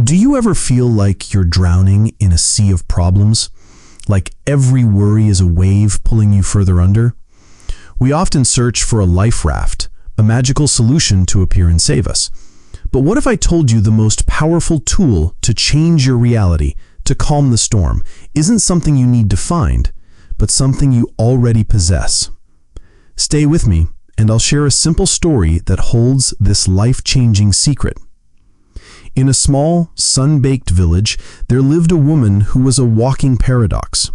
Do you ever feel like you're drowning in a sea of problems? Like every worry is a wave pulling you further under? We often search for a life raft, a magical solution to appear and save us. But what if I told you the most powerful tool to change your reality, to calm the storm, isn't something you need to find, but something you already possess? Stay with me, and I'll share a simple story that holds this life-changing secret. In a small, sun-baked village, there lived a woman who was a walking paradox.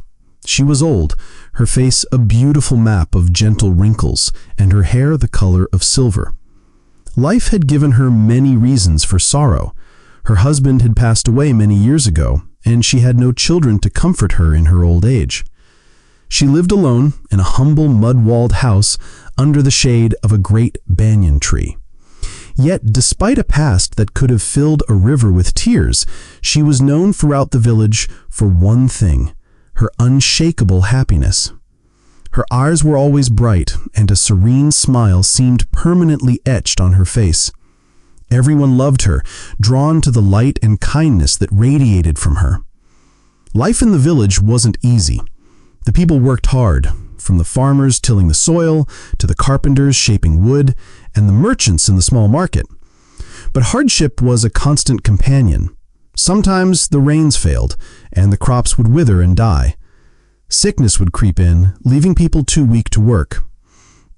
She was old, her face a beautiful map of gentle wrinkles, and her hair the color of silver. Life had given her many reasons for sorrow. Her husband had passed away many years ago, and she had no children to comfort her in her old age. She lived alone in a humble mud-walled house under the shade of a great banyan tree. Yet, despite a past that could have filled a river with tears, she was known throughout the village for one thing: her unshakable happiness. Her eyes were always bright, and a serene smile seemed permanently etched on her face. Everyone loved her, drawn to the light and kindness that radiated from her. Life in the village wasn't easy. The people worked hard, from the farmers tilling the soil, to the carpenters shaping wood, and the merchants in the small market. But hardship was a constant companion. Sometimes the rains failed, and the crops would wither and die. Sickness would creep in, leaving people too weak to work.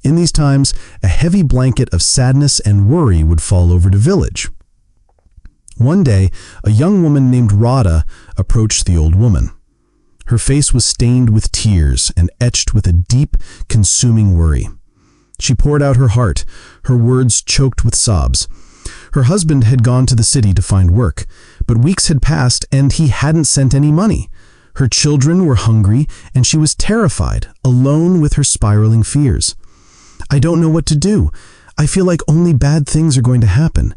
In these times, a heavy blanket of sadness and worry would fall over the village. One day, a young woman named Radha approached the old woman. Her face was stained with tears and etched with a deep, consuming worry. She poured out her heart, her words choked with sobs. Her husband had gone to the city to find work, but weeks had passed and he hadn't sent any money. Her children were hungry, and she was terrified, alone with her spiraling fears. "I don't know what to do. I feel like only bad things are going to happen.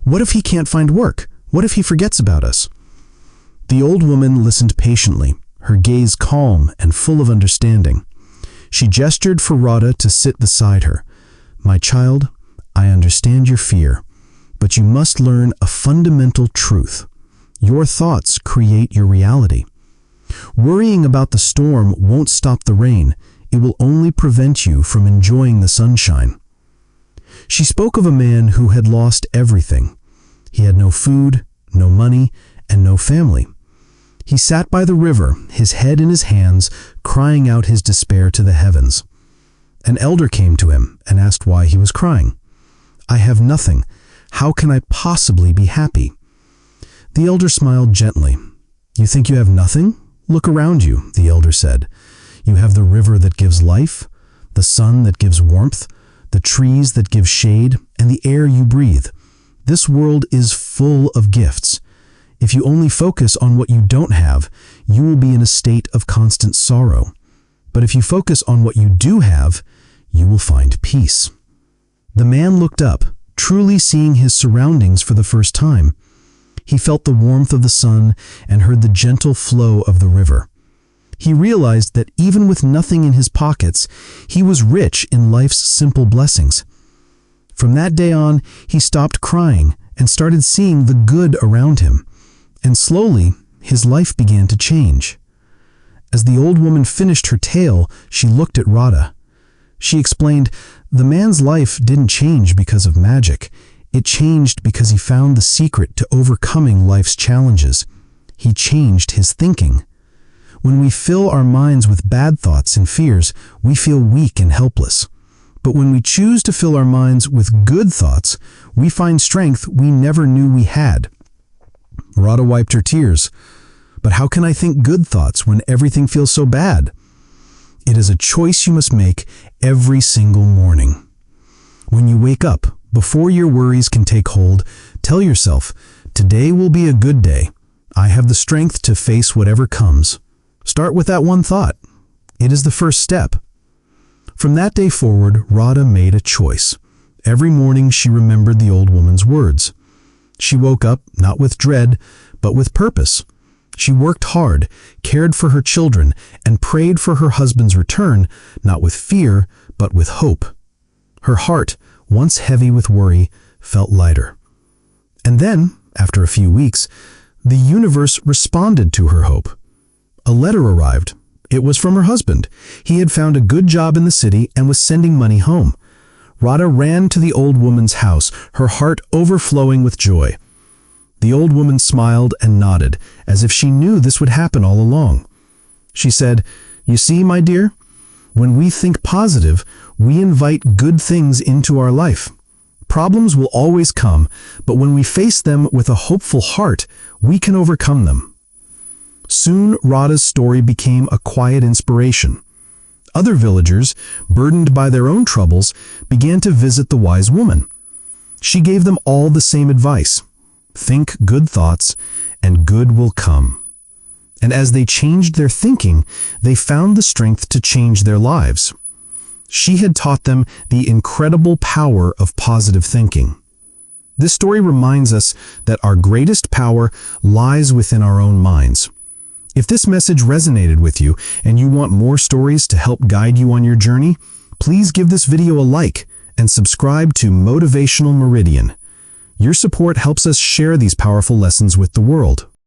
What if he can't find work? What if he forgets about us?" The old woman listened patiently, her gaze calm and full of understanding. She gestured for Radha to sit beside her. "My child, I understand your fear, but you must learn a fundamental truth. Your thoughts create your reality. Worrying about the storm won't stop the rain. It will only prevent you from enjoying the sunshine." She spoke of a man who had lost everything. He had no food, no money, and no family. He sat by the river, his head in his hands, crying out his despair to the heavens. An elder came to him and asked why he was crying. "I have nothing. How can I possibly be happy?" The elder smiled gently. "You think you have nothing? Look around you," the elder said. "You have the river that gives life, the sun that gives warmth, the trees that give shade, and the air you breathe. This world is full of gifts. If you only focus on what you don't have, you will be in a state of constant sorrow. But if you focus on what you do have, you will find peace." The man looked up, truly seeing his surroundings for the first time. He felt the warmth of the sun and heard the gentle flow of the river. He realized that even with nothing in his pockets, he was rich in life's simple blessings. From that day on, he stopped crying and started seeing the good around him. And slowly, his life began to change. As the old woman finished her tale, she looked at Radha. She explained, "The man's life didn't change because of magic. It changed because he found the secret to overcoming life's challenges. He changed his thinking. When we fill our minds with bad thoughts and fears, we feel weak and helpless. But when we choose to fill our minds with good thoughts, we find strength we never knew we had." Radha wiped her tears. "But how can I think good thoughts when everything feels so bad?" It is a choice you must make every single morning. When you wake up, before your worries can take hold, tell yourself, "Today will be a good day. I have the strength to face whatever comes." Start with that one thought. It is the first step. From that day forward, Radha made a choice. Every morning she remembered the old woman's words. She woke up not with dread, but with purpose. She worked hard, cared for her children, and prayed for her husband's return, not with fear, but with hope. Her heart, once heavy with worry, felt lighter. And then, after a few weeks, the universe responded to her hope. A letter arrived. It was from her husband. He had found a good job in the city and was sending money home. Radha ran to the old woman's house, her heart overflowing with joy. The old woman smiled and nodded, as if she knew this would happen all along. She said, "You see, my dear, when we think positive, we invite good things into our life. Problems will always come, but when we face them with a hopeful heart, we can overcome them." Soon, Radha's story became a quiet inspiration. Other villagers, burdened by their own troubles, began to visit the wise woman. She gave them all the same advice: think good thoughts, and good will come. And as they changed their thinking, they found the strength to change their lives. She had taught them the incredible power of positive thinking. This story reminds us that our greatest power lies within our own minds. If this message resonated with you and you want more stories to help guide you on your journey, please give this video a like and subscribe to Motivational Meridian. Your support helps us share these powerful lessons with the world.